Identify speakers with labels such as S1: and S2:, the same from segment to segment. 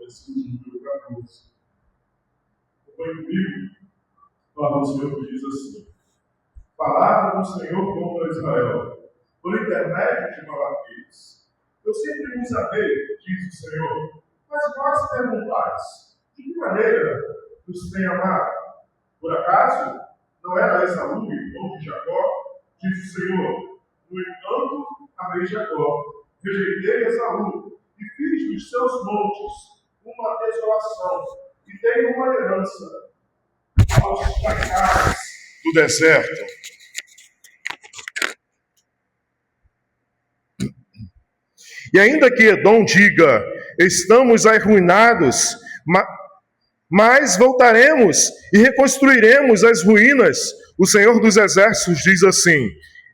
S1: versículo número 14. Acompanhe comigo, a palavra do Senhor que diz assim: palavra do Senhor contra Israel, por intermédio de Malaquias. Eu sempre vos amei, diz o Senhor, mas vós perguntais: de que maneira nos tem amado? Por acaso não era Esaú, irmão de Jacó? Diz o Senhor: no entanto, amei Jacó, rejeitei Esaú, e fiz dos seus montes uma desolação, e dei uma herança aos chacais do deserto. E ainda que Edom diga: estamos arruinados, mas voltaremos e reconstruiremos as ruínas, o Senhor dos Exércitos diz assim: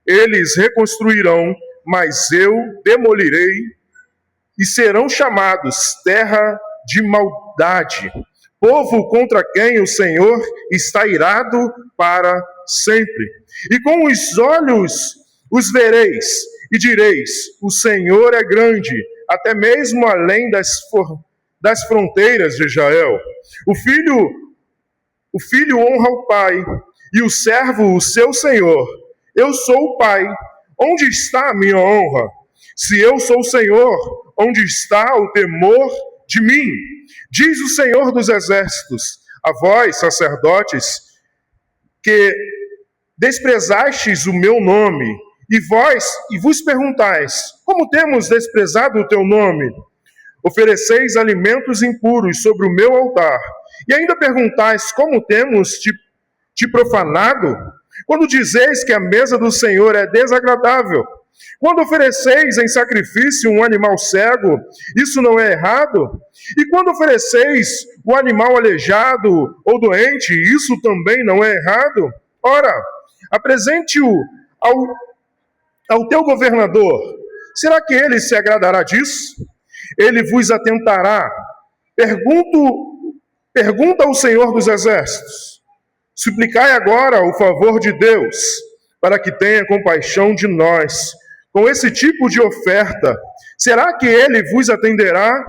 S1: eles reconstruirão, mas eu demolirei, e serão chamados terra de maldade, povo contra quem o Senhor está irado para sempre. E com os olhos os vereis, e direis: o Senhor é grande, até mesmo além das fronteiras de Israel. O filho honra o pai, e o servo o seu senhor. Eu sou o pai, onde está a minha honra? Se eu sou o Senhor, onde está o temor de mim? Diz o Senhor dos Exércitos: a vós, sacerdotes, que desprezastes o meu nome, e vos perguntais: como temos desprezado o teu nome? Ofereceis alimentos impuros sobre o meu altar, e ainda perguntais: como temos te profanado? Quando dizeis que a mesa do Senhor é desagradável, quando ofereceis em sacrifício um animal cego, isso não é errado? E quando ofereceis o animal aleijado ou doente, isso também não é errado? Ora, apresente-o ao teu governador. Será que ele se agradará disso? Ele vos atentará. Pergunta ao Senhor dos Exércitos. Suplicai agora o favor de Deus, para que tenha compaixão de nós. Com esse tipo de oferta, será que ele vos atenderá?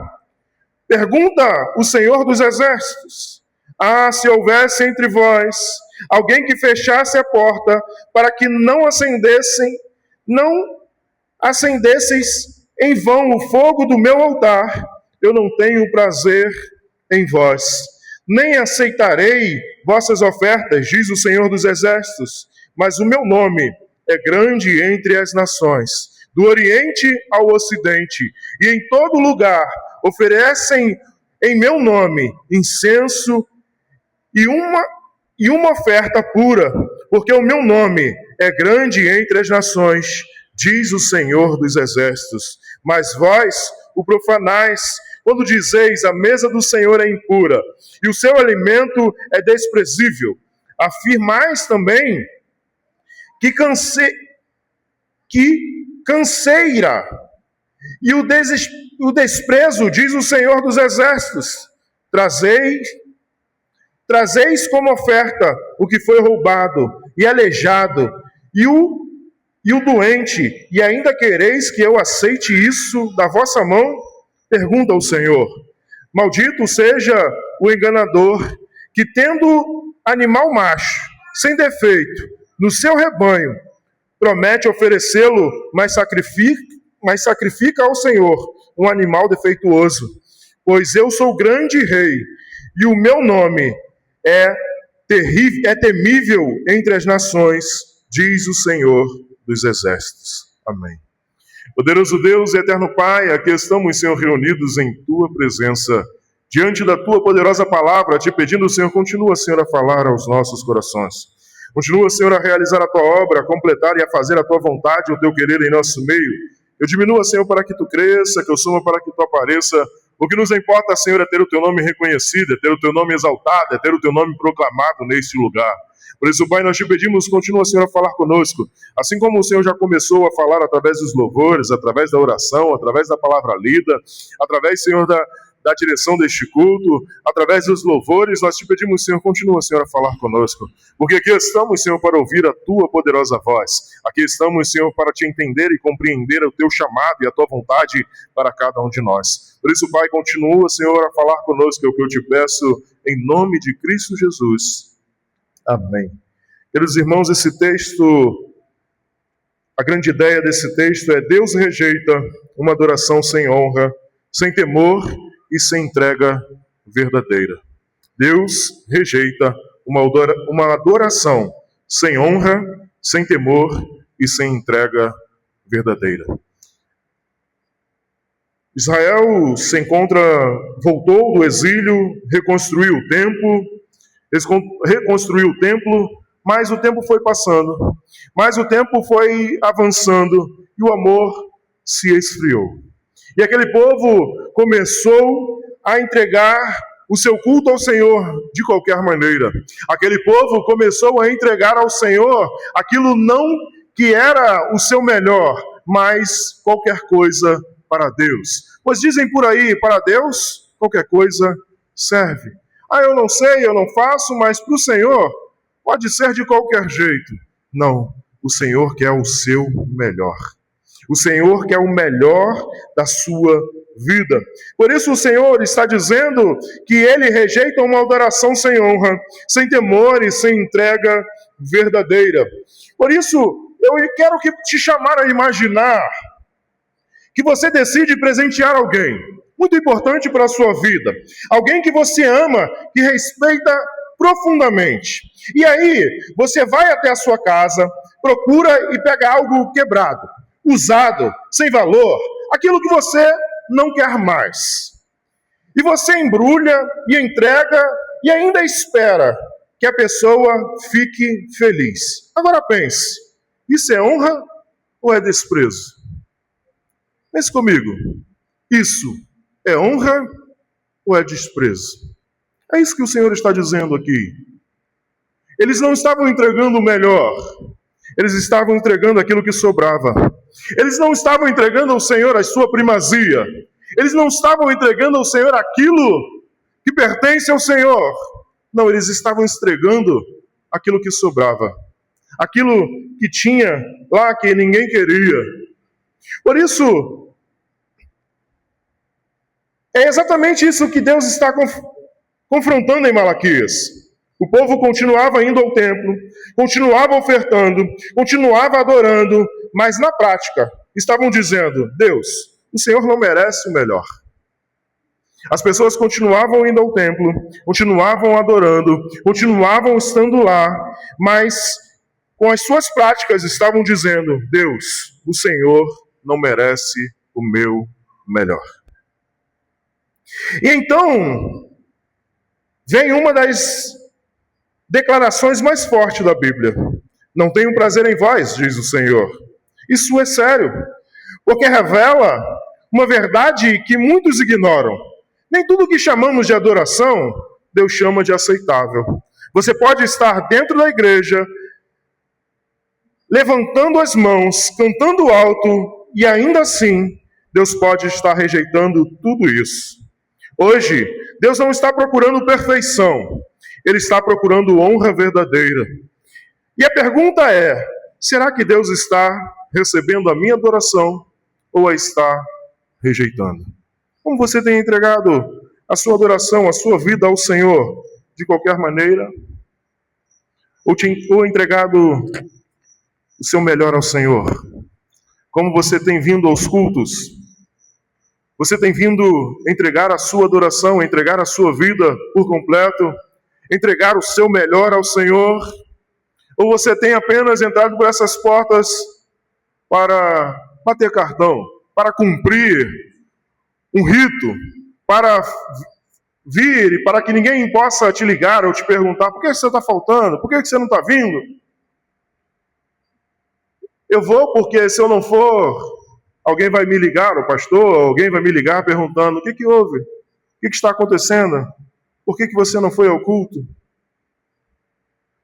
S1: Pergunta o Senhor dos Exércitos. Ah, se houvesse entre vós alguém que fechasse a porta, para que não acendesseis em vão o fogo do meu altar, eu não tenho prazer em vós, nem aceitarei vossas ofertas, diz o Senhor dos Exércitos, mas o meu nome é grande entre as nações, do Oriente ao Ocidente, e em todo lugar oferecem em meu nome incenso e uma oferta pura, porque o meu nome é grande entre as nações, diz o Senhor dos Exércitos. Mas vós o profanais, quando dizeis: a mesa do Senhor é impura, e o seu alimento é desprezível. Afirmais também que canseira, e o desprezo, diz o Senhor dos Exércitos. Trazeis como oferta o que foi roubado e aleijado, e o doente, e ainda quereis que eu aceite isso da vossa mão? Pergunta ao Senhor. Maldito seja o enganador, que tendo animal macho, sem defeito, no seu rebanho, promete oferecê-lo, mas sacrifica ao Senhor um animal defeituoso. Pois eu sou grande rei, e o meu nome é temível entre as nações, diz o Senhor dos Exércitos. Amém. Poderoso Deus e eterno Pai, aqui estamos, Senhor, reunidos em Tua presença, diante da Tua poderosa palavra, te pedindo, Senhor, continua, Senhor, a falar aos nossos corações. Continua, Senhor, a realizar a Tua obra, a completar e a fazer a Tua vontade, o Teu querer em nosso meio. Eu diminua, Senhor, para que Tu cresça, que eu suba para que Tu apareça. O que nos importa, Senhor, é ter o Teu nome reconhecido, é ter o Teu nome exaltado, é ter o Teu nome proclamado neste lugar. Por isso, Pai, nós te pedimos, continua, Senhor, a falar conosco. Assim como o Senhor já começou a falar através dos louvores, através da oração, através da palavra lida, através, Senhor, da direção deste culto, através dos louvores, nós te pedimos, Senhor, continua, Senhor, a falar conosco, porque aqui estamos, Senhor, para ouvir a tua poderosa voz, aqui estamos, Senhor, para te entender e compreender o teu chamado e a tua vontade para cada um de nós. Por isso, Pai, continua, Senhor, a falar conosco, é o que eu te peço, em nome de Cristo Jesus. Amém. Queridos irmãos, esse texto, a grande ideia desse texto é: Deus rejeita uma adoração sem honra, sem temor e sem entrega verdadeira. Deus rejeita uma adoração sem honra, sem temor e sem entrega verdadeira. Israel voltou do exílio, reconstruiu o templo, mas o tempo foi passando, mas o tempo foi avançando e o amor se esfriou. E aquele povo começou a entregar o seu culto ao Senhor de qualquer maneira. Aquele povo começou a entregar ao Senhor aquilo não que era o seu melhor, mas qualquer coisa para Deus. Pois dizem por aí, para Deus qualquer coisa serve. Eu não sei, eu não faço, mas para o Senhor pode ser de qualquer jeito. Não, o Senhor quer o seu melhor. O Senhor quer o melhor da sua vida. Por isso o Senhor está dizendo que Ele rejeita uma adoração sem honra, sem temor e sem entrega verdadeira. Por isso, eu quero te chamar a imaginar que você decide presentear alguém muito importante para a sua vida. Alguém que você ama, que respeita profundamente. E aí, você vai até a sua casa, procura e pega algo quebrado, usado, sem valor, aquilo que você não quer mais. E você embrulha e entrega e ainda espera que a pessoa fique feliz. Agora pense, isso é honra ou é desprezo? Pense comigo, isso é honra ou é desprezo? É isso que o Senhor está dizendo aqui. Eles não estavam entregando o melhor, eles estavam entregando aquilo que sobrava. Eles não estavam entregando ao Senhor a sua primazia. Eles não estavam entregando ao Senhor aquilo que pertence ao Senhor. Não, eles estavam entregando aquilo que sobrava. Aquilo que tinha lá que ninguém queria. Por isso, é exatamente isso que Deus está confrontando em Malaquias. O povo continuava indo ao templo, continuava ofertando, continuava adorando, mas na prática estavam dizendo: Deus, o Senhor não merece o melhor. As pessoas continuavam indo ao templo, continuavam adorando, continuavam estando lá, mas com as suas práticas estavam dizendo: Deus, o Senhor não merece o meu melhor. E então, vem uma das declarações mais fortes da Bíblia. Não tenho prazer em vós, diz o Senhor. Isso é sério, porque revela uma verdade que muitos ignoram. Nem tudo que chamamos de adoração, Deus chama de aceitável. Você pode estar dentro da igreja, levantando as mãos, cantando alto, e ainda assim, Deus pode estar rejeitando tudo isso. Hoje, Deus não está procurando perfeição, Ele está procurando honra verdadeira. E a pergunta é: será que Deus está recebendo a minha adoração ou a está rejeitando? Como você tem entregado a sua adoração, a sua vida ao Senhor de qualquer maneira? Ou entregado o seu melhor ao Senhor? Como você tem vindo aos cultos? Você tem vindo entregar a sua adoração, entregar a sua vida por completo, entregar o seu melhor ao Senhor? Ou você tem apenas entrado por essas portas para bater cartão, para cumprir um rito, para vir e para que ninguém possa te ligar ou te perguntar: por que você está faltando? Por que você não está vindo? Eu vou porque se eu não for, alguém vai me ligar, o pastor, alguém vai me ligar perguntando: o que houve? O que está acontecendo? Por que você não foi ao culto?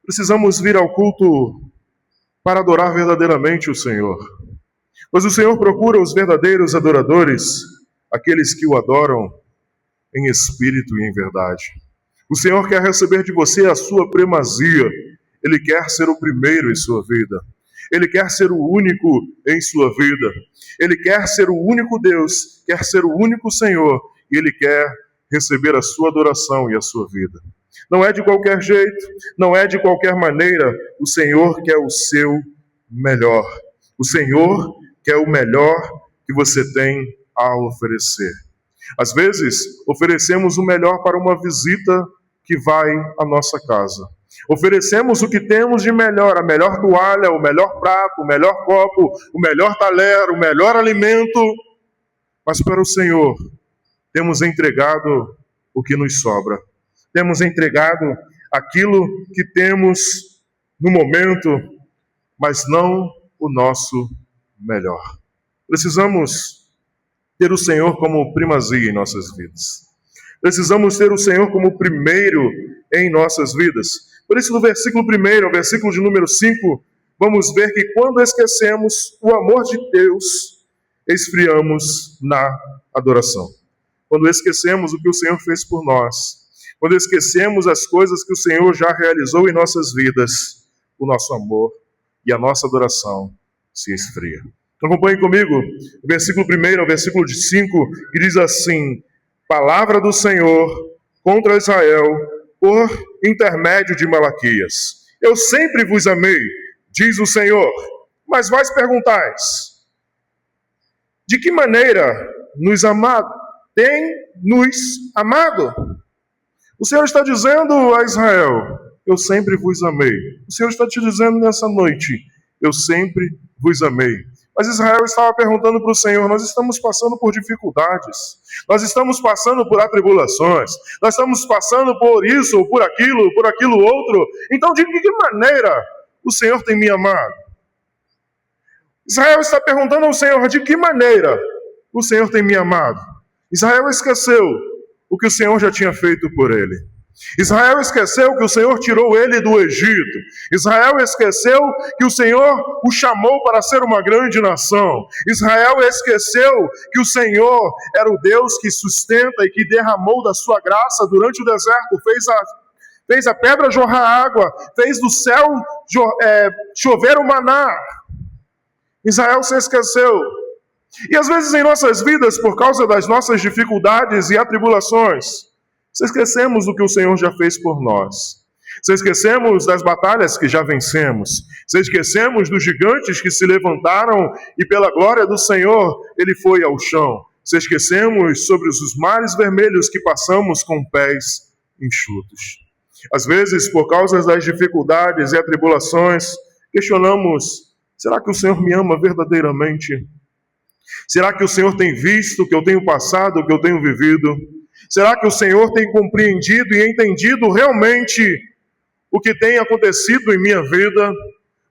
S1: Precisamos vir ao culto para adorar verdadeiramente o Senhor. Pois o Senhor procura os verdadeiros adoradores, aqueles que o adoram em espírito e em verdade. O Senhor quer receber de você a sua primazia. Ele quer ser o primeiro em sua vida. Ele quer ser o único em sua vida. Ele quer ser o único Deus, quer ser o único Senhor, e Ele quer receber a sua adoração e a sua vida. Não é de qualquer jeito, não é de qualquer maneira. O Senhor quer o seu melhor. O Senhor quer o melhor que você tem a oferecer. Às vezes, oferecemos o melhor para uma visita que vai à nossa casa. Oferecemos o que temos de melhor, a melhor toalha, o melhor prato, o melhor copo, o melhor talher, o melhor alimento. Mas para o Senhor, temos entregado o que nos sobra. Temos entregado aquilo que temos no momento, mas não o nosso melhor. Precisamos ter o Senhor como primazia em nossas vidas. Precisamos ter o Senhor como primeiro em nossas vidas. Por isso, no versículo 1, ao versículo de número 5, vamos ver que quando esquecemos o amor de Deus, esfriamos na adoração. Quando esquecemos o que o Senhor fez por nós, quando esquecemos as coisas que o Senhor já realizou em nossas vidas, o nosso amor e a nossa adoração se esfria. Acompanhe comigo o versículo 1 ao versículo 5, que diz assim: Palavra do Senhor contra Israel por intermédio de Malaquias. Eu sempre vos amei, diz o Senhor, mas vós perguntais, de que maneira tem nos amado? O Senhor está dizendo a Israel, eu sempre vos amei. O Senhor está te dizendo nessa noite, eu sempre vos amei. Mas Israel estava perguntando para o Senhor, nós estamos passando por dificuldades, nós estamos passando por atribulações, nós estamos passando por isso, ou por aquilo outro, então de que maneira o Senhor tem me amado? Israel está perguntando ao Senhor, de que maneira o Senhor tem me amado? Israel esqueceu o que o Senhor já tinha feito por ele. Israel esqueceu que o Senhor tirou ele do Egito. Israel esqueceu que o Senhor o chamou para ser uma grande nação. Israel esqueceu que o Senhor era o Deus que sustenta e que derramou da sua graça durante o deserto, fez a pedra jorrar água, fez do céu chover o maná. Israel se esqueceu. E às vezes em nossas vidas, por causa das nossas dificuldades e atribulações, se esquecemos do que o Senhor já fez por nós. Se esquecemos das batalhas que já vencemos. Se esquecemos dos gigantes que se levantaram e pela glória do Senhor ele foi ao chão. Se esquecemos sobre os mares vermelhos que passamos com pés enxutos. Às vezes, por causa das dificuldades e atribulações, questionamos, será que o Senhor me ama verdadeiramente? Será que o Senhor tem visto o que eu tenho passado, o que eu tenho vivido? Será que o Senhor tem compreendido e entendido realmente o que tem acontecido em minha vida?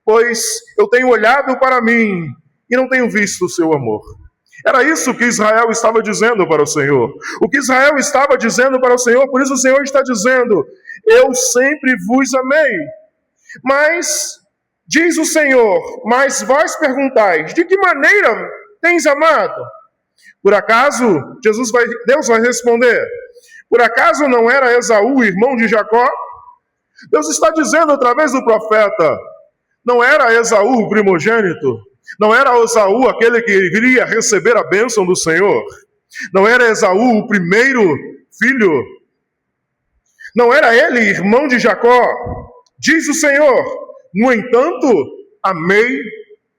S1: Pois eu tenho olhado para mim e não tenho visto o seu amor. Era isso que Israel estava dizendo para o Senhor. O que Israel estava dizendo para o Senhor, por isso o Senhor está dizendo, eu sempre vos amei. Mas, diz o Senhor, mas vós perguntais, de que maneira tens amado? Por acaso, Deus vai responder, por acaso não era Esaú, irmão de Jacó? Deus está dizendo através do profeta, não era Esaú o primogênito? Não era Esaú aquele que viria receber a bênção do Senhor? Não era Esaú o primeiro filho? Não era ele irmão de Jacó? Diz o Senhor, no entanto, amei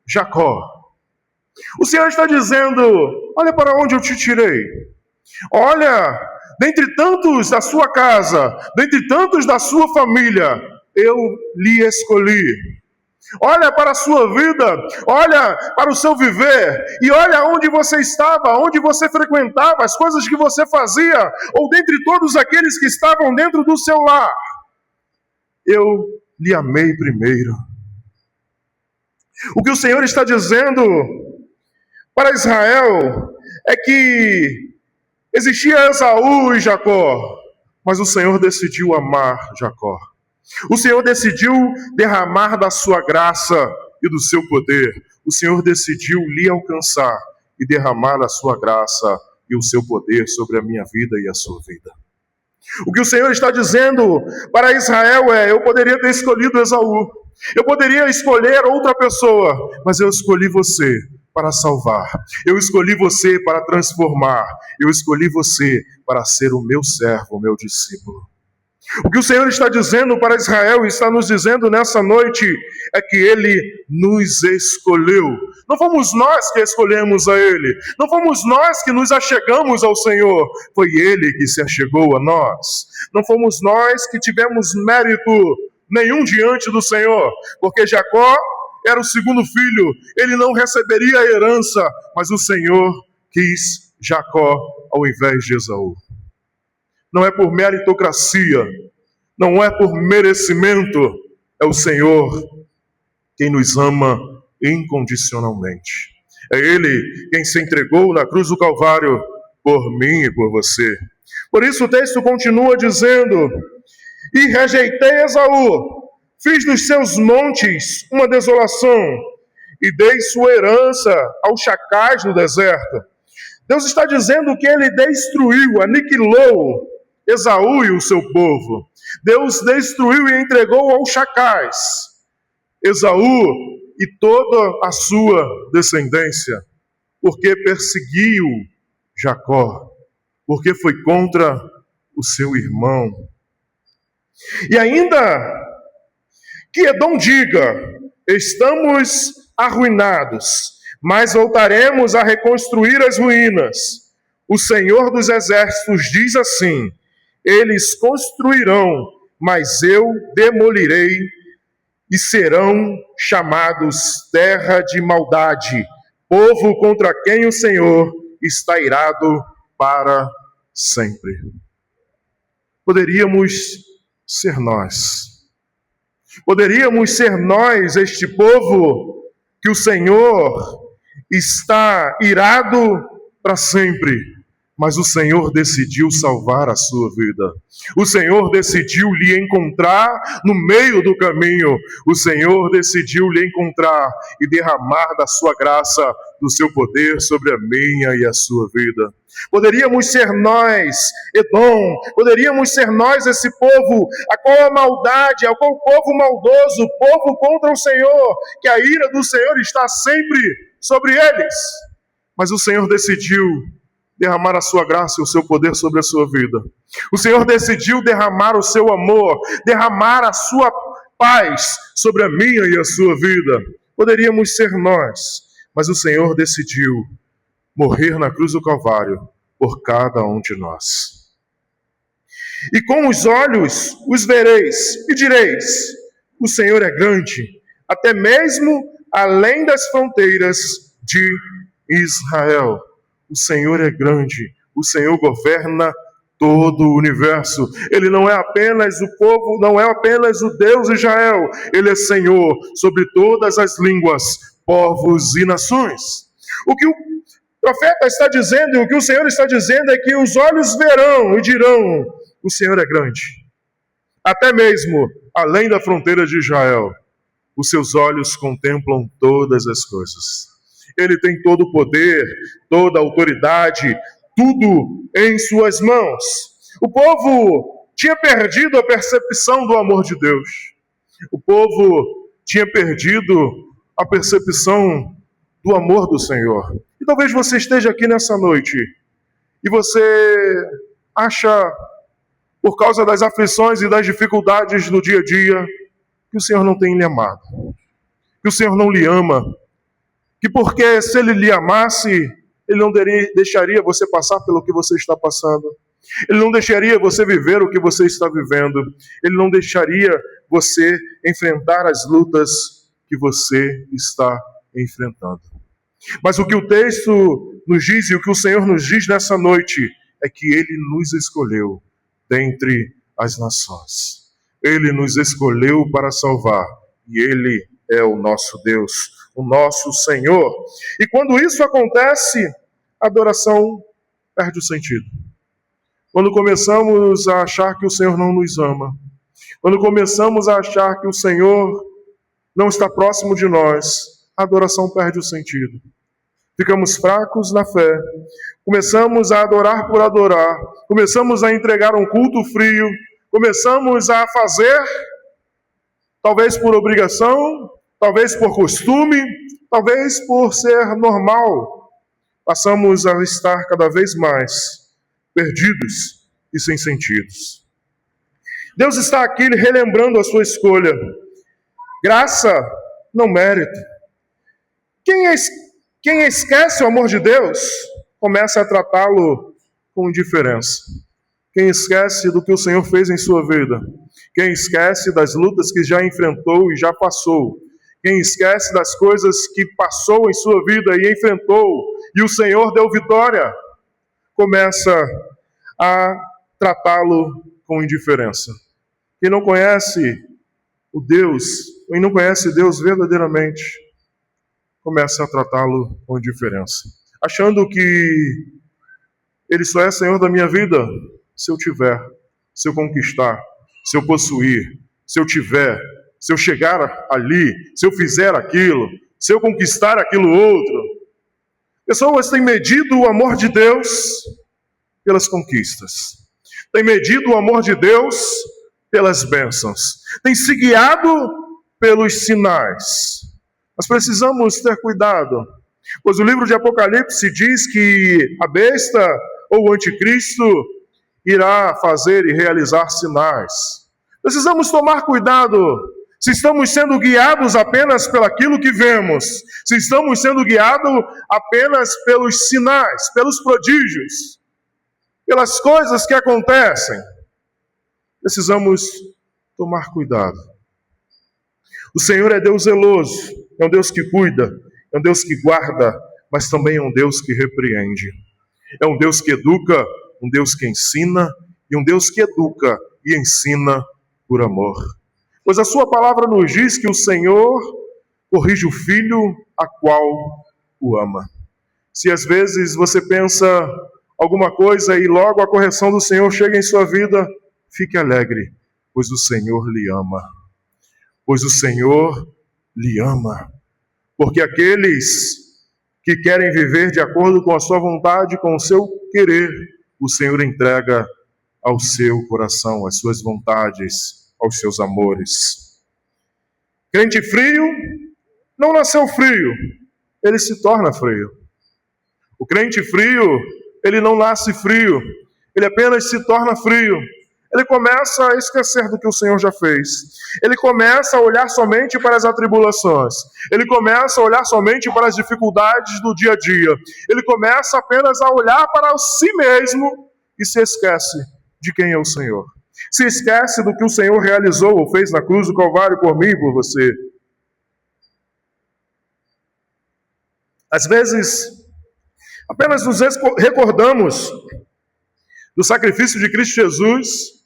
S1: Jacó. O Senhor está dizendo, olha para onde eu te tirei. Olha, dentre tantos da sua casa, dentre tantos da sua família, eu lhe escolhi. Olha para a sua vida, olha para o seu viver, e olha onde você estava, onde você frequentava, as coisas que você fazia, ou dentre todos aqueles que estavam dentro do seu lar. Eu lhe amei primeiro. O que o Senhor está dizendo para Israel é que existia Esaú e Jacó, mas o Senhor decidiu amar Jacó. O Senhor decidiu derramar da sua graça e do seu poder. O Senhor decidiu lhe alcançar e derramar a sua graça e o seu poder sobre a minha vida e a sua vida. O que o Senhor está dizendo para Israel é: eu poderia ter escolhido Esaú, eu poderia escolher outra pessoa, mas eu escolhi você para salvar, eu escolhi você para transformar, eu escolhi você para ser o meu servo, o meu discípulo. O que o Senhor está dizendo para Israel e está nos dizendo nessa noite é que Ele nos escolheu. Não fomos nós que escolhemos a Ele, não fomos nós que nos achegamos ao Senhor, foi Ele que se achegou a nós. Não fomos nós que tivemos mérito nenhum diante do Senhor, porque Jacó era o segundo filho, ele não receberia a herança, mas o Senhor quis Jacó ao invés de Esaú. Não é por meritocracia, não é por merecimento, é o Senhor quem nos ama incondicionalmente. É Ele quem se entregou na cruz do Calvário por mim e por você. Por isso o texto continua dizendo: e rejeitei Esaú, fiz dos seus montes uma desolação, e dei sua herança aos chacais do deserto. Deus está dizendo que Ele destruiu, aniquilou Esaú e o seu povo. Deus destruiu e entregou aos chacais Esaú e toda a sua descendência, porque perseguiu Jacó, porque foi contra o seu irmão. E ainda que Edom diga: estamos arruinados, mas voltaremos a reconstruir as ruínas. O Senhor dos Exércitos diz assim: eles construirão, mas eu demolirei, e serão chamados terra de maldade, povo contra quem o Senhor está irado para sempre. Poderíamos ser nós. Poderíamos ser nós, este povo que o Senhor está irado para sempre. Mas o Senhor decidiu salvar a sua vida. O Senhor decidiu lhe encontrar no meio do caminho. O Senhor decidiu lhe encontrar e derramar da sua graça, do seu poder sobre a minha e a sua vida. Poderíamos ser nós, Edom, poderíamos ser nós, esse povo, a qual a maldade, a qual o povo maldoso, o povo contra o Senhor, que a ira do Senhor está sempre sobre eles. Mas o Senhor decidiu derramar a sua graça e o seu poder sobre a sua vida. O Senhor decidiu derramar o seu amor, derramar a sua paz sobre a minha e a sua vida. Poderíamos ser nós, mas o Senhor decidiu morrer na cruz do Calvário por cada um de nós. E com os olhos os vereis e direis: o Senhor é grande, até mesmo além das fronteiras de Israel. O Senhor é grande, o Senhor governa todo o universo. Ele não é apenas o povo, não é apenas o Deus de Israel. Ele é Senhor sobre todas as línguas, povos e nações. O que o profeta está dizendo e o que o Senhor está dizendo é que os olhos verão e dirão: o Senhor é grande. Até mesmo além da fronteira de Israel, os seus olhos contemplam todas as coisas. Ele tem todo o poder, toda a autoridade, tudo em suas mãos. O povo tinha perdido a percepção do amor de Deus. O povo tinha perdido a percepção do amor do Senhor. E talvez você esteja aqui nessa noite e você acha, por causa das aflições e das dificuldades do dia a dia, que o Senhor não tem lhe amado, que o Senhor não lhe ama, que porque se Ele lhe amasse, Ele não deixaria você passar pelo que você está passando. Ele não deixaria você viver o que você está vivendo. Ele não deixaria você enfrentar as lutas que você está enfrentando. Mas o que o texto nos diz e o que o Senhor nos diz nessa noite é que Ele nos escolheu dentre as nações. Ele nos escolheu para salvar e Ele é o nosso Deus, o nosso Senhor. E quando isso acontece, a adoração perde o sentido. Quando começamos a achar que o Senhor não nos ama, quando começamos a achar que o Senhor não está próximo de nós, a adoração perde o sentido. ficamos fracos na fé, começamos a adorar por adorar, começamos a entregar um culto frio, começamos a fazer, talvez por obrigação, talvez por costume, talvez por ser normal, passamos a estar cada vez mais perdidos e sem sentidos. Deus está aqui relembrando a sua escolha. Graça, não mérito. Quem esquece o amor de Deus, começa a tratá-lo com indiferença. Quem esquece do que o Senhor fez em sua vida, quem esquece das lutas que já enfrentou e já passou, quem esquece das coisas que passou em sua vida e enfrentou, e o Senhor deu vitória, começa a tratá-lo com indiferença. Quem não conhece o Deus, quem não conhece Deus verdadeiramente, começa a tratá-lo com indiferença, achando que Ele só é Senhor da minha vida se eu tiver, se eu conquistar, se eu possuir, se eu tiver, se eu chegar ali, se eu fizer aquilo, se eu conquistar aquilo outro. Pessoas têm medido o amor de Deus pelas conquistas, têm medido o amor de Deus pelas bênçãos, têm se guiado pelos sinais. Nós precisamos ter cuidado, pois o livro de Apocalipse diz que a besta ou o anticristo irá fazer e realizar sinais. Precisamos tomar cuidado se estamos sendo guiados apenas pelaquilo que vemos, se estamos sendo guiados apenas pelos sinais, pelos prodígios, pelas coisas que acontecem. Precisamos tomar cuidado. O Senhor é Deus zeloso, é um Deus que cuida, é um Deus que guarda, mas também é um Deus que repreende. É um Deus que educa, um Deus que ensina, e um Deus que educa e ensina por amor. Pois a sua palavra nos diz que o Senhor corrige o filho a qual o ama. Se às vezes você pensa alguma coisa e logo a correção do Senhor chega em sua vida, fique alegre, pois o Senhor lhe ama. Pois o Senhor lhe ama. Porque aqueles que querem viver de acordo com a sua vontade, com o seu querer, o Senhor entrega ao seu coração, às suas vontades, aos seus amores. Crente frio não nasceu frio, ele se torna frio. O crente frio, ele não nasce frio, ele apenas se torna frio. Ele começa a esquecer do que o Senhor já fez. Ele começa a olhar somente para as atribulações. Ele começa a olhar somente para as dificuldades do dia a dia. Ele começa apenas a olhar para si mesmo e se esquece de quem é o Senhor. Se esquece do que o Senhor realizou ou fez na cruz do Calvário por mim e por você. Às vezes, apenas nos recordamos do sacrifício de Cristo Jesus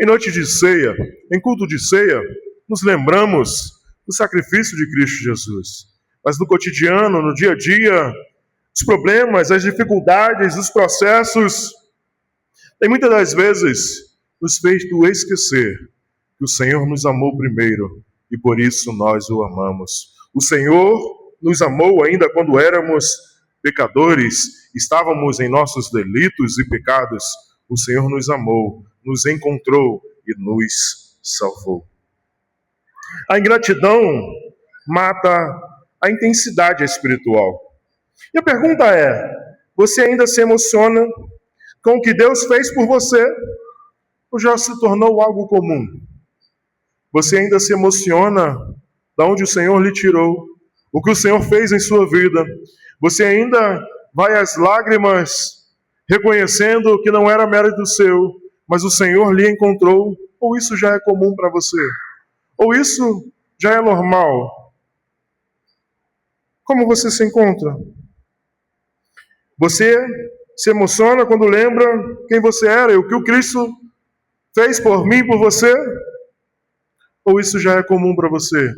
S1: em noite de ceia, em culto de ceia, nos lembramos do sacrifício de Cristo Jesus. Mas no cotidiano, no dia a dia, os problemas, as dificuldades, os processos, tem muitas das vezes nos feito esquecer que o Senhor nos amou primeiro e por isso nós o amamos. O Senhor nos amou ainda quando éramos pecadores, estávamos em nossos delitos e pecados. O Senhor nos amou, nos encontrou e nos salvou. A ingratidão mata a intensidade espiritual. E a pergunta é: você ainda se emociona com o que Deus fez por você? Ou já se tornou algo comum? Você ainda se emociona de onde o Senhor lhe tirou, o que o Senhor fez em sua vida? Você ainda vai às lágrimas reconhecendo que não era mérito seu, mas o Senhor lhe encontrou? Ou isso já é comum para você? Ou isso já é normal? Como você se encontra? Você se emociona quando lembra quem você era e o que o Cristo fez por mim e por você? Ou isso já é comum para você?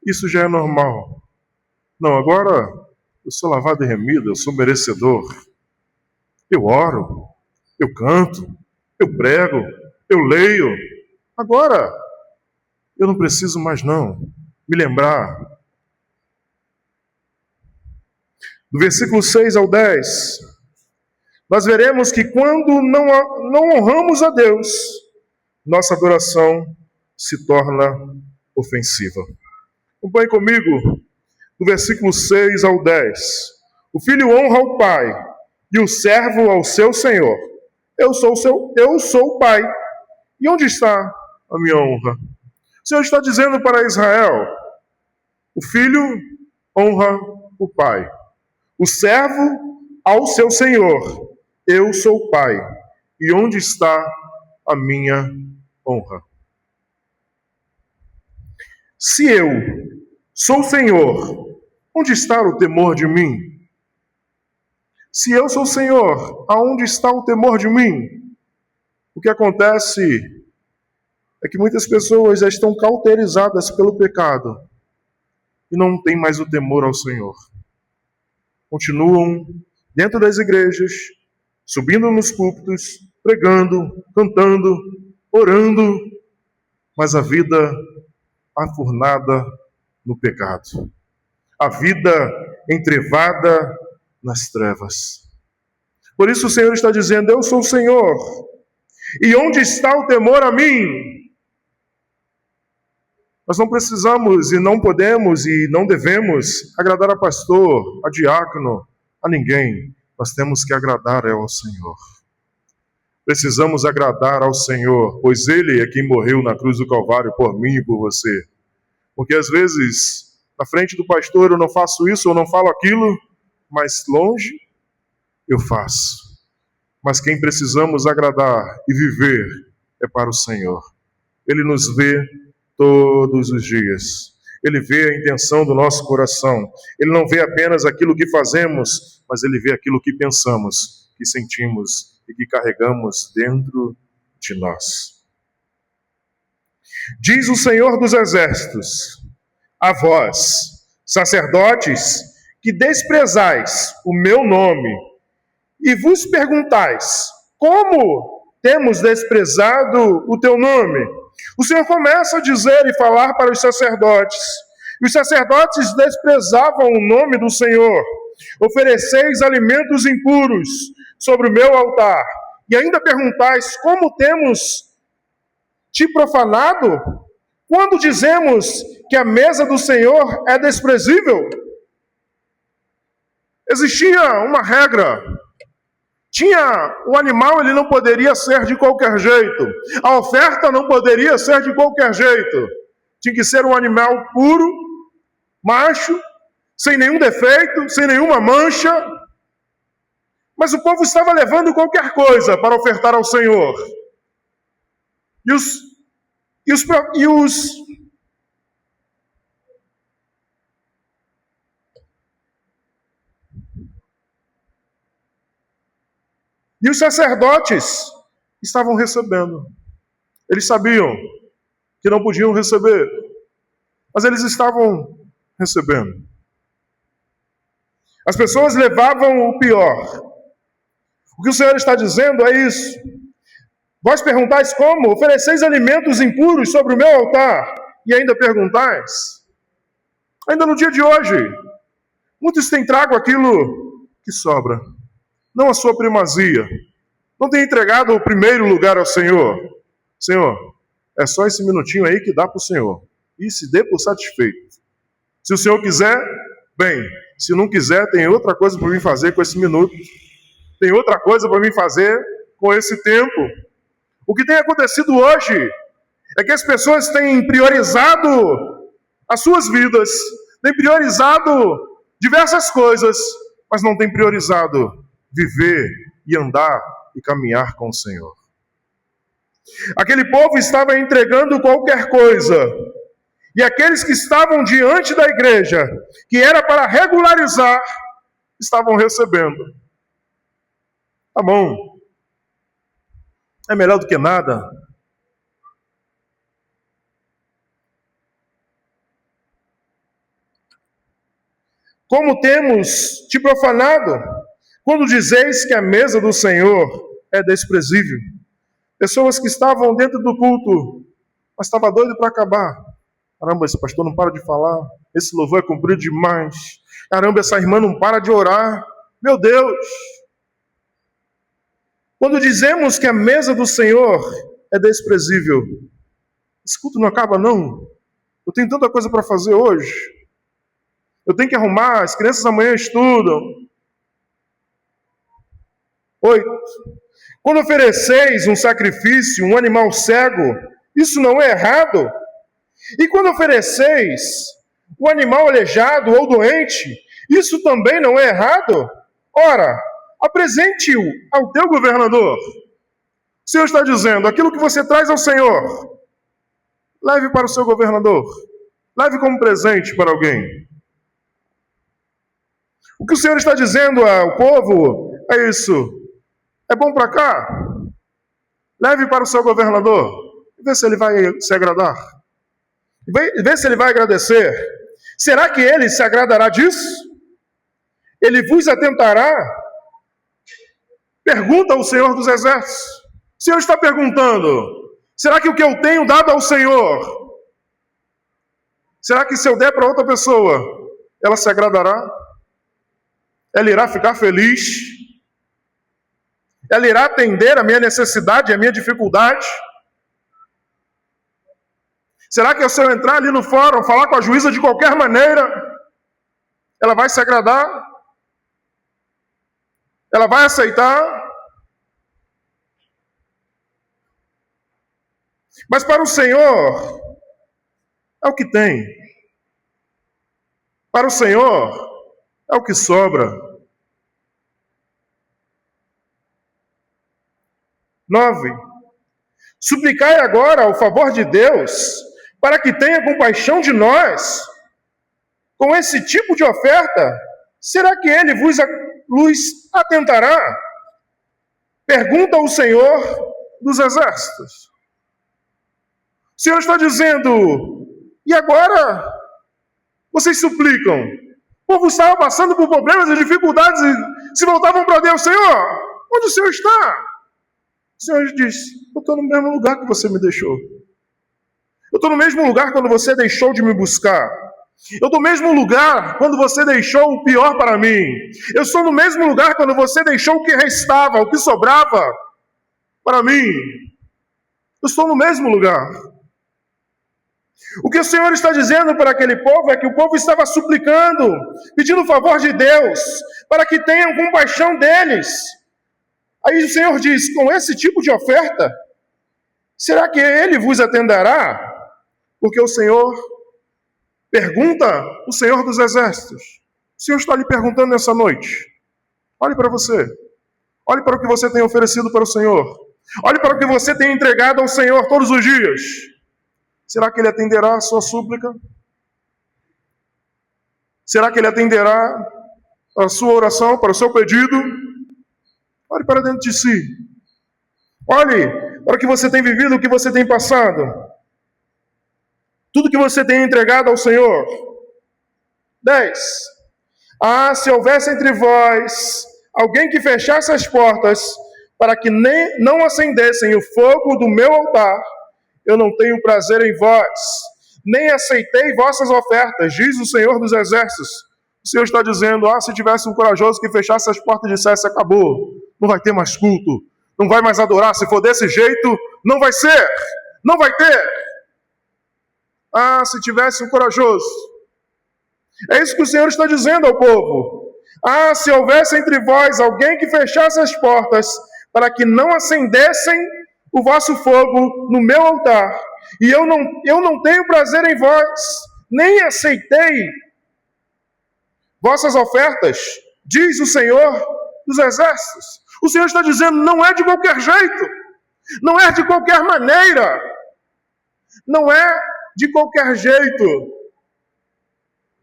S1: Isso já é normal? Não, agora eu sou lavado e remido, eu sou merecedor. Eu oro, eu canto, eu prego, eu leio. Agora eu não preciso mais não me lembrar. do versículo 6 ao 10, nós veremos que quando não honramos a Deus, nossa adoração se torna ofensiva. Acompanhe comigo, do versículo 6 ao 10. O filho honra o pai, e o servo ao seu senhor. Eu sou o pai. E onde está a minha honra? O Senhor está dizendo para Israel: o filho honra o pai, o servo ao seu senhor. Eu sou o pai. E onde está a minha honra? Se eu sou o Senhor, onde está o temor de mim? Se eu sou o Senhor, aonde está o temor de mim? O que acontece é que muitas pessoas já estão cauterizadas pelo pecado e não têm mais o temor ao Senhor. Continuam dentro das igrejas, subindo nos púlpitos, pregando, cantando, orando, mas a vida afurnada no pecado. A vida entrevada nas trevas. Por isso o Senhor está dizendo: eu sou o Senhor. E onde está o temor a mim? Nós não precisamos e não podemos e não devemos agradar a pastor, a diácono, a ninguém. Nós temos que agradar ao Senhor. Precisamos agradar ao Senhor, pois Ele é quem morreu na cruz do Calvário por mim e por você. Porque às vezes, na frente do pastor eu não faço isso, eu não falo aquilo, mas longe eu faço. Mas quem precisamos agradar e viver é para o Senhor. Ele nos vê todos os dias. Ele vê a intenção do nosso coração. Ele não vê apenas aquilo que fazemos, mas Ele vê aquilo que pensamos, que sentimos e que carregamos dentro de nós. Diz o Senhor dos Exércitos: a vós, sacerdotes, que desprezais o meu nome, e vos perguntais: como temos desprezado o teu nome? O Senhor começa a dizer e falar para os sacerdotes. E os sacerdotes desprezavam o nome do Senhor. Ofereceis alimentos impuros sobre o meu altar, e ainda perguntais: como temos te profanado? Quando dizemos que a mesa do Senhor é desprezível? Existia uma regra. O animal, ele não poderia ser de qualquer jeito. A oferta não poderia ser de qualquer jeito. Tinha que ser um animal puro, macho, sem nenhum defeito, sem nenhuma mancha. Mas o povo estava levando qualquer coisa para ofertar ao Senhor. E os sacerdotes estavam recebendo. Eles sabiam que não podiam receber, mas eles estavam recebendo. As pessoas levavam o pior. O que o Senhor está dizendo é isso. Vós perguntais como? Ofereceis alimentos impuros sobre o meu altar, e ainda perguntais? Ainda no dia de hoje, muitos têm trago aquilo que sobra, não a sua primazia. Não tem entregado o primeiro lugar ao Senhor. Senhor, é só esse minutinho aí que dá para o Senhor. E se dê por satisfeito. Se o Senhor quiser, bem. Se não quiser, tem outra coisa para mim fazer com esse minuto. Tem outra coisa para mim fazer com esse tempo. O que tem acontecido hoje é que as pessoas têm priorizado as suas vidas, têm priorizado diversas coisas, mas não têm priorizado viver e andar e caminhar com o Senhor. Aquele povo estava entregando qualquer coisa, e aqueles que estavam diante da igreja, que era para regularizar, estavam recebendo. Tá bom, é melhor do que nada. Como temos te profanado, quando dizeis que a mesa do Senhor é desprezível? Pessoas que estavam dentro do culto, mas estava doido para acabar. Caramba, esse pastor não para de falar. Esse louvor é comprido demais. Caramba, essa irmã não para de orar. Meu Deus! Quando dizemos que a mesa do Senhor é desprezível, esse culto não acaba, não. Eu tenho tanta coisa para fazer hoje. Eu tenho que arrumar, as crianças amanhã estudam. 8. Quando ofereceis um sacrifício, um animal cego, isso não é errado? E quando ofereceis um animal aleijado ou doente, isso também não é errado? Ora, apresente-o ao teu governador. O Senhor está dizendo, aquilo que você traz ao Senhor, leve para o seu governador. Leve como presente para alguém. O que o Senhor está dizendo ao povo é isso. É bom para cá? Leve para o seu governador. E vê se ele vai se agradar. Vê se ele vai agradecer. Será que ele se agradará disso? Ele vos atentará? Pergunta ao Senhor dos Exércitos. O Senhor está perguntando, será que o que eu tenho dado ao Senhor, será que se eu der para outra pessoa, ela se agradará? Ela irá ficar feliz? Ela irá atender a minha necessidade, a minha dificuldade? Será que se eu entrar ali no fórum, falar com a juíza de qualquer maneira, ela vai se agradar? Ela vai aceitar? Mas para o Senhor, é o que tem. Para o Senhor, é o que sobra. 9. Suplicai agora o favor de Deus, para que tenha compaixão de nós. Com esse tipo de oferta, será que ele vos atentará? Pergunta o Senhor dos Exércitos. O Senhor está dizendo, e agora vocês suplicam? O povo estava passando por problemas e dificuldades e se voltavam para Deus. Senhor, onde o Senhor está? O Senhor diz, eu estou no mesmo lugar que você me deixou. Eu estou no mesmo lugar quando você deixou de me buscar. Eu estou no mesmo lugar quando você deixou o pior para mim. Eu estou no mesmo lugar quando você deixou o que restava, o que sobrava para mim. Eu estou no mesmo lugar. O que o Senhor está dizendo para aquele povo é que o povo estava suplicando, pedindo o favor de Deus, para que tenham compaixão deles. Aí o Senhor diz, com esse tipo de oferta, será que ele vos atenderá? Porque o Senhor pergunta, o Senhor dos Exércitos. O Senhor está lhe perguntando nessa noite. Olhe para você. Olhe para o que você tem oferecido para o Senhor. Olhe para o que você tem entregado ao Senhor todos os dias. Será que ele atenderá a sua súplica? Será que ele atenderá a sua oração, para o seu pedido? Olhe para dentro de si. Olhe para o que você tem vivido, o que você tem passado. Tudo que você tem entregado ao Senhor. 10. Se houvesse entre vós alguém que fechasse as portas para que não acendessem o fogo do meu altar, eu não tenho prazer em vós, nem aceitei vossas ofertas, diz o Senhor dos Exércitos. O Senhor está dizendo, se tivesse um corajoso que fechasse as portas e dissesse, acabou, não vai ter mais culto, não vai mais adorar, se for desse jeito, não vai ser, não vai ter. Se tivesse um corajoso. É isso que o Senhor está dizendo ao povo. Se houvesse entre vós alguém que fechasse as portas para que não acendessem o vosso fogo no meu altar, e eu não tenho prazer em vós, nem aceitei vossas ofertas, diz o Senhor dos Exércitos. O Senhor está dizendo, não é de qualquer jeito, não é de qualquer maneira, não é de qualquer jeito.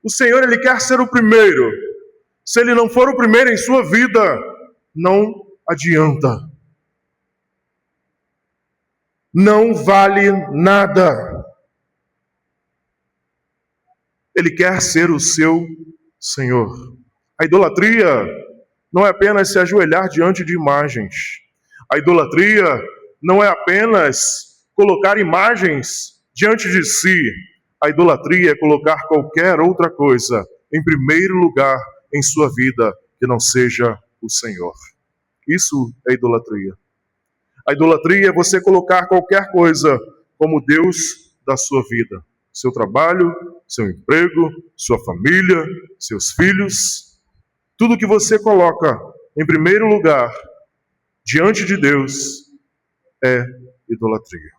S1: O Senhor, Ele quer ser o primeiro. Se Ele não for o primeiro em sua vida, não adianta. Não vale nada. Ele quer ser o seu Senhor. A idolatria não é apenas se ajoelhar diante de imagens. A idolatria não é apenas colocar imagens diante de si. A idolatria é colocar qualquer outra coisa em primeiro lugar em sua vida que não seja o Senhor. Isso é idolatria. A idolatria é você colocar qualquer coisa como Deus da sua vida. Seu trabalho, seu emprego, sua família, seus filhos. Tudo que você coloca em primeiro lugar diante de Deus é idolatria.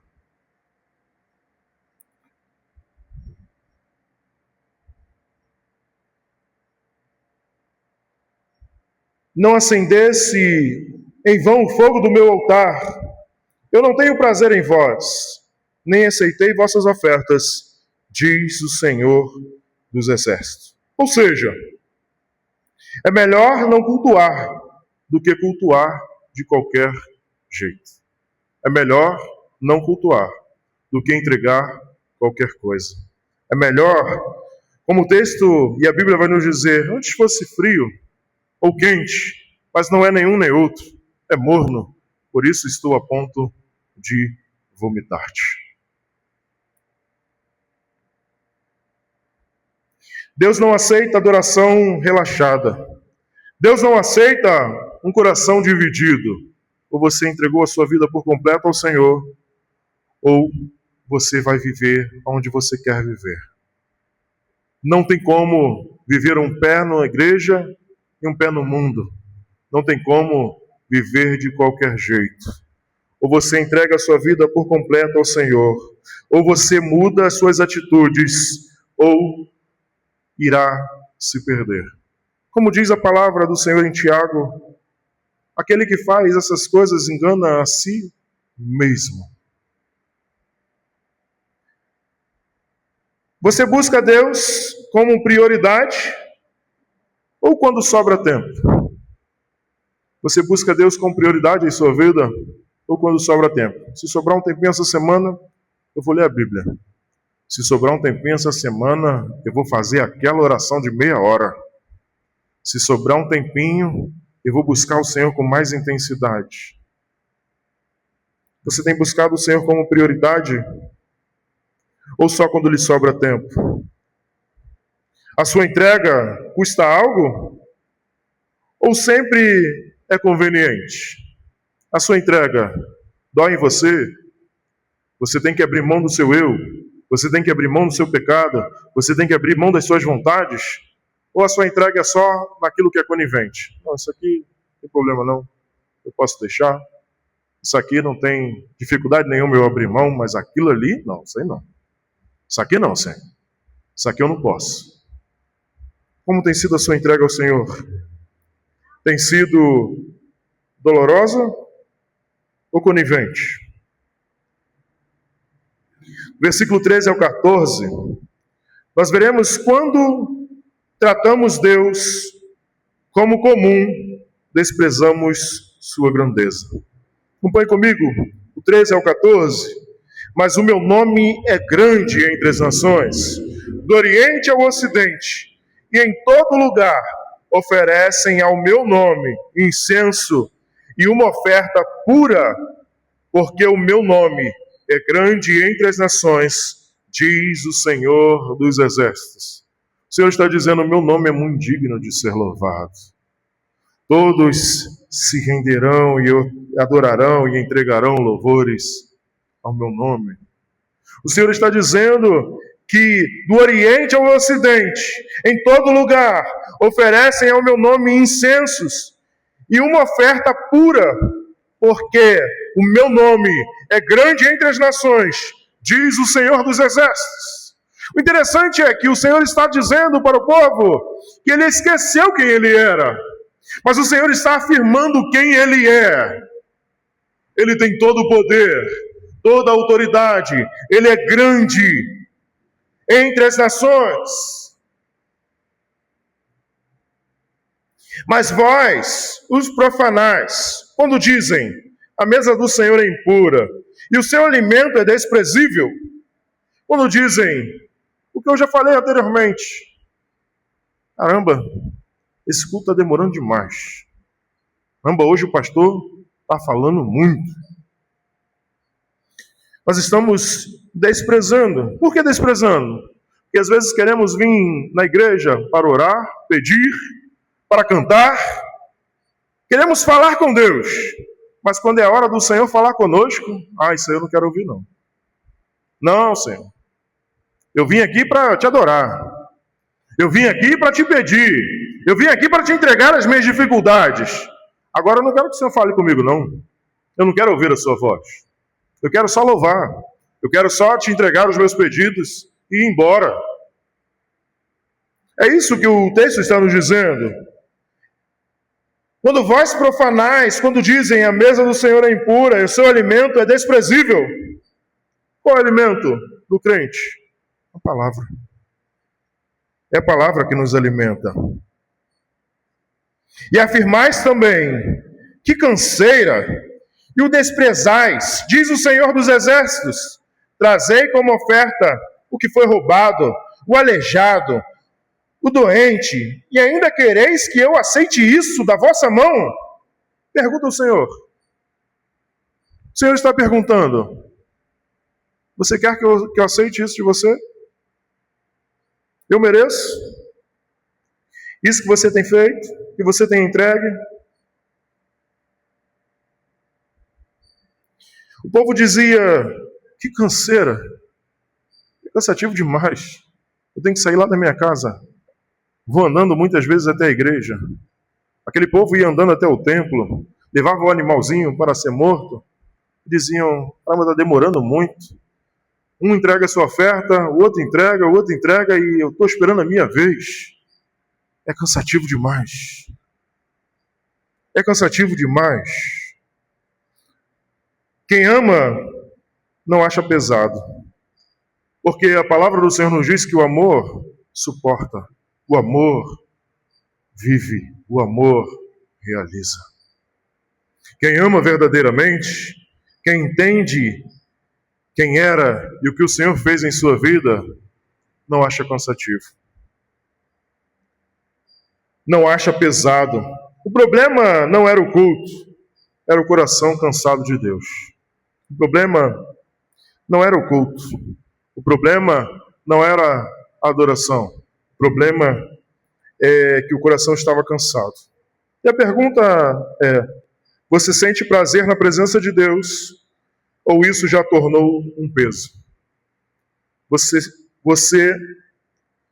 S1: Não acendesse em vão o fogo do meu altar. Eu não tenho prazer em vós, nem aceitei vossas ofertas, diz o Senhor dos Exércitos. Ou seja, é melhor não cultuar do que cultuar de qualquer jeito. É melhor não cultuar do que entregar qualquer coisa. É melhor, como o texto e a Bíblia vai nos dizer, antes fosse frio ou quente, mas não é nenhum nem outro, é morno, por isso estou a ponto de vomitar-te. Deus não aceita adoração relaxada. Deus não aceita um coração dividido. Ou você entregou a sua vida por completo ao Senhor, ou você vai viver onde você quer viver. Não tem como viver um pé na igreja e um pé no mundo. Não tem como viver de qualquer jeito. Ou você entrega a sua vida por completo ao Senhor, ou você muda as suas atitudes, ou irá se perder. Como diz a palavra do Senhor em Tiago, aquele que faz essas coisas engana a si mesmo. Você busca Deus como prioridade ou quando sobra tempo? Você busca Deus como prioridade em sua vida ou quando sobra tempo? Se sobrar um tempinho essa semana, eu vou ler a Bíblia. Se sobrar um tempinho essa semana, eu vou fazer aquela oração de meia hora. Se sobrar um tempinho, eu vou buscar o Senhor com mais intensidade. Você tem buscado o Senhor como prioridade? Ou só quando lhe sobra tempo? A sua entrega custa algo? Ou sempre é conveniente? A sua entrega dói em você? Você tem que abrir mão do seu eu? Você tem que abrir mão do seu pecado? Você tem que abrir mão das suas vontades? Ou a sua entrega é só naquilo que é conivente? Não, isso aqui não tem problema não, eu posso deixar. Isso aqui não tem dificuldade nenhuma eu abrir mão, mas aquilo ali, não, isso aí não. Isso aqui não, Senhor. Isso aqui eu não posso. Como tem sido a sua entrega ao Senhor? Tem sido dolorosa ou conivente? Versículo 13 ao 14, nós veremos quando tratamos Deus como comum, desprezamos sua grandeza. Acompanhe comigo, o 13 ao 14. Mas o meu nome é grande entre as nações, do Oriente ao Ocidente, e em todo lugar oferecem ao meu nome incenso e uma oferta pura, porque o meu nome é grande entre as nações, diz o Senhor dos Exércitos. O Senhor está dizendo, o meu nome é muito digno de ser louvado. Todos se renderão e adorarão e entregarão louvores ao meu nome. O Senhor está dizendo que do Oriente ao Ocidente, em todo lugar, oferecem ao meu nome incensos e uma oferta pura, porque o meu nome é grande entre as nações, diz o Senhor dos Exércitos. O interessante é que o Senhor está dizendo para o povo que ele esqueceu quem ele era, mas o Senhor está afirmando quem ele é. Ele tem todo o poder, toda a autoridade, ele é grande entre as nações. Mas vós, os profanais, quando dizem, a mesa do Senhor é impura, e o seu alimento é desprezível, quando dizem, o que eu já falei anteriormente, caramba, esse culto está demorando demais. Caramba, hoje o pastor está falando muito. Nós estamos desprezando. Por que desprezando? E às vezes queremos vir na igreja para orar, pedir, para cantar. Queremos falar com Deus. Mas quando é a hora do Senhor falar conosco, isso aí eu não quero ouvir não. Não, Senhor. Eu vim aqui para te adorar. Eu vim aqui para te pedir. Eu vim aqui para te entregar as minhas dificuldades. Agora eu não quero que o Senhor fale comigo, não. Eu não quero ouvir a sua voz. Eu quero só louvar. Eu quero só te entregar os meus pedidos e ir embora. É isso que o texto está nos dizendo. Quando vós profanais, quando dizem a mesa do Senhor é impura e o seu alimento é desprezível. Qual é o alimento do crente? A palavra. É a palavra que nos alimenta. E afirmais também, que canseira, e o desprezais, diz o Senhor dos Exércitos, trazei como oferta o que foi roubado, o aleijado, o doente, e ainda quereis que eu aceite isso da vossa mão? Pergunta o Senhor. O Senhor está perguntando, você quer que eu aceite isso de você? Eu mereço? Isso que você tem feito, que você tem entregue? O povo dizia, que canseira, é cansativo demais. Eu tenho que sair lá da minha casa. Vou andando muitas vezes até a igreja. Aquele povo ia andando até o templo, levava o animalzinho para ser morto. Diziam, mas está demorando muito. Um entrega a sua oferta, o outro entrega e eu estou esperando a minha vez. É cansativo demais. É cansativo demais. Quem ama não acha pesado. Porque a palavra do Senhor nos diz que o amor suporta. O amor vive. O amor realiza. Quem ama verdadeiramente, quem entende quem era e o que o Senhor fez em sua vida, não acha cansativo. Não acha pesado. O problema não era o culto, era o coração cansado de Deus. O problema não era o culto. O problema não era a adoração. O problema é que o coração estava cansado. E a pergunta é, você sente prazer na presença de Deus ou isso já tornou um peso? Você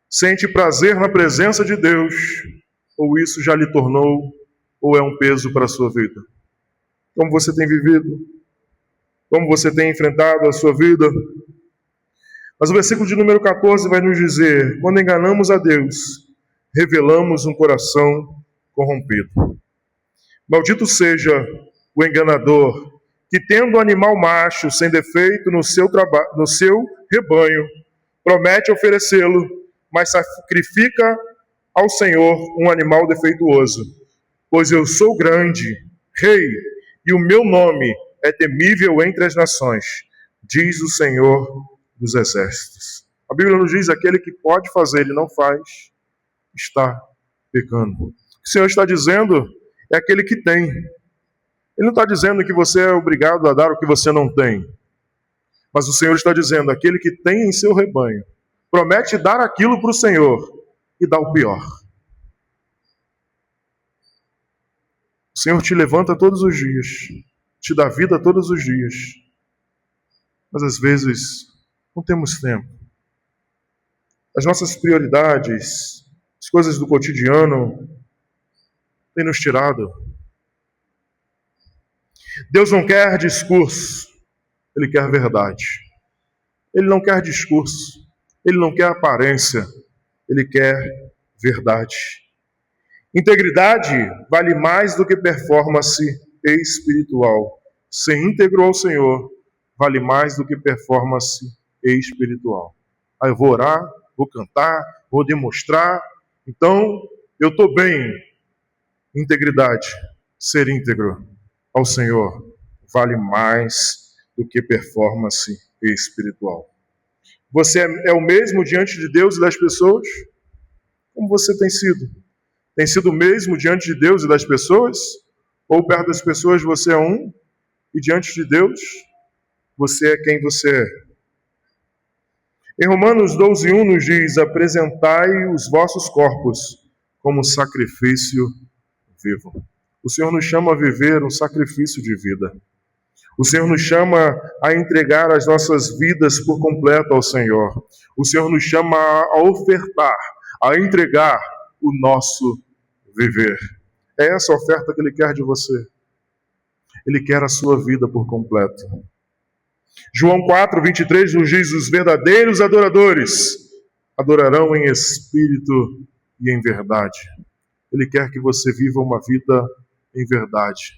S1: sente prazer na presença de Deus ou isso já lhe tornou ou é um peso para a sua vida? Como você tem vivido? Como você tem enfrentado a sua vida? Mas o versículo de número 14 vai nos dizer, quando enganamos a Deus, revelamos um coração corrompido. Maldito seja o enganador, que tendo um animal macho sem defeito no seu rebanho, promete oferecê-lo, mas sacrifica ao Senhor um animal defeituoso. Pois eu sou grande, rei, e o meu nome é temível entre as nações, diz o Senhor dos Exércitos. A Bíblia nos diz, aquele que pode fazer, ele não faz, está pecando. O que o Senhor está dizendo é aquele que tem. Ele não está dizendo que você é obrigado a dar o que você não tem. Mas o Senhor está dizendo, aquele que tem em seu rebanho, promete dar aquilo para o Senhor e dá o pior. O Senhor te levanta todos os dias, te dá vida todos os dias. Mas às vezes não temos tempo. As nossas prioridades, as coisas do cotidiano, têm nos tirado. Deus não quer discurso, Ele quer verdade. Ele não quer discurso, Ele não quer aparência, Ele quer verdade. Integridade vale mais do que performance espiritual. Ser íntegro ao Senhor vale mais do que performance espiritual. Eu vou orar, vou cantar, vou demonstrar, então eu estou bem. Integridade, ser íntegro ao Senhor vale mais do que performance espiritual. Você é o mesmo diante de Deus e das pessoas? Como você tem sido? Tem sido o mesmo diante de Deus e das pessoas? Ou perto das pessoas você é um e diante de Deus você é quem você é? Em Romanos 12:1 nos diz: apresentai os vossos corpos como sacrifício vivo. O Senhor nos chama a viver um sacrifício de vida. O Senhor nos chama a entregar as nossas vidas por completo ao Senhor. O Senhor nos chama a ofertar, a entregar o nosso viver. É essa a oferta que Ele quer de você. Ele quer a sua vida por completo. João 4:23 nos diz: os verdadeiros adoradores adorarão em espírito e em verdade. Ele quer que você viva uma vida em verdade,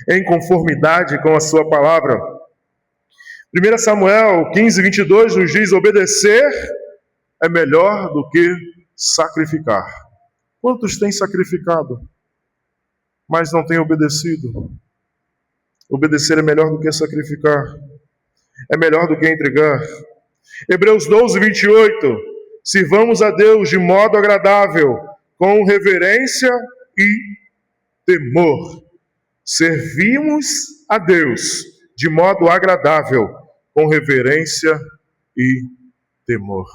S1: em conformidade com a sua palavra. 1 Samuel 15:22 nos diz: obedecer é melhor do que sacrificar. Quantos têm sacrificado, mas não têm obedecido? Obedecer é melhor do que sacrificar. É melhor do que entregar. Hebreus 12:28. Sirvamos a Deus de modo agradável, com reverência e temor. Servimos a Deus de modo agradável, com reverência e temor.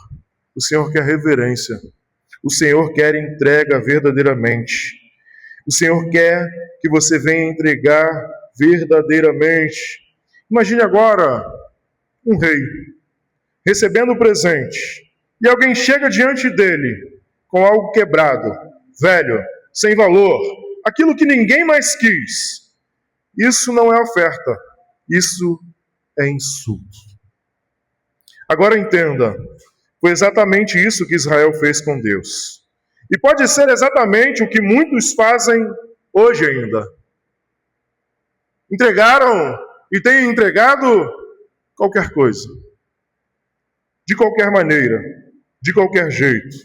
S1: O Senhor quer reverência. O Senhor quer entrega verdadeiramente. O Senhor quer que você venha entregar verdadeiramente. Imagine agora um rei recebendo o presente e alguém chega diante dele com algo quebrado, velho, sem valor, aquilo que ninguém mais quis. Isso não é oferta, isso é insulto. Agora entenda, foi exatamente isso que Israel fez com Deus. E pode ser exatamente o que muitos fazem hoje ainda. Entregaram e têm entregado qualquer coisa, de qualquer maneira, de qualquer jeito.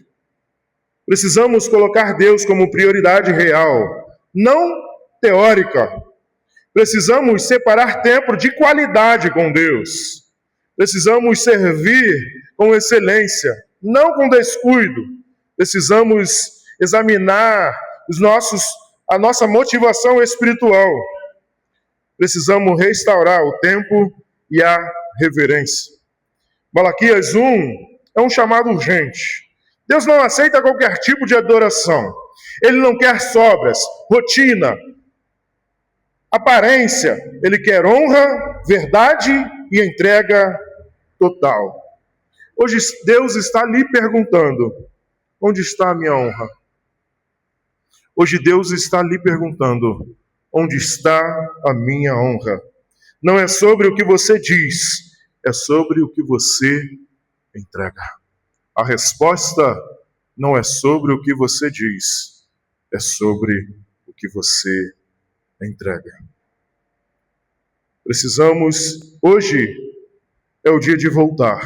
S1: Precisamos colocar Deus como prioridade real, não teórica. Precisamos separar tempo de qualidade com Deus. Precisamos servir com excelência, não com descuido. Precisamos examinar a nossa motivação espiritual. Precisamos restaurar o tempo e a reverência. Malaquias 1 é um chamado urgente. Deus não aceita qualquer tipo de adoração. Ele não quer sobras, rotina, aparência. Ele quer honra, verdade e entrega total. Hoje Deus está lhe perguntando: onde está a minha honra? Hoje Deus está lhe perguntando: onde está a minha honra? Não é sobre o que você diz, é sobre o que você entrega. A resposta não é sobre o que você diz, é sobre o que você entrega. Hoje é o dia de voltar.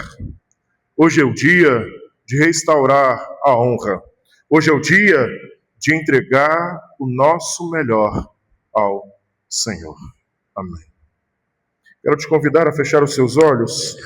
S1: Hoje é o dia de restaurar a honra. Hoje é o dia de entregar o nosso melhor ao Senhor. Amém. Quero te convidar a fechar os seus olhos.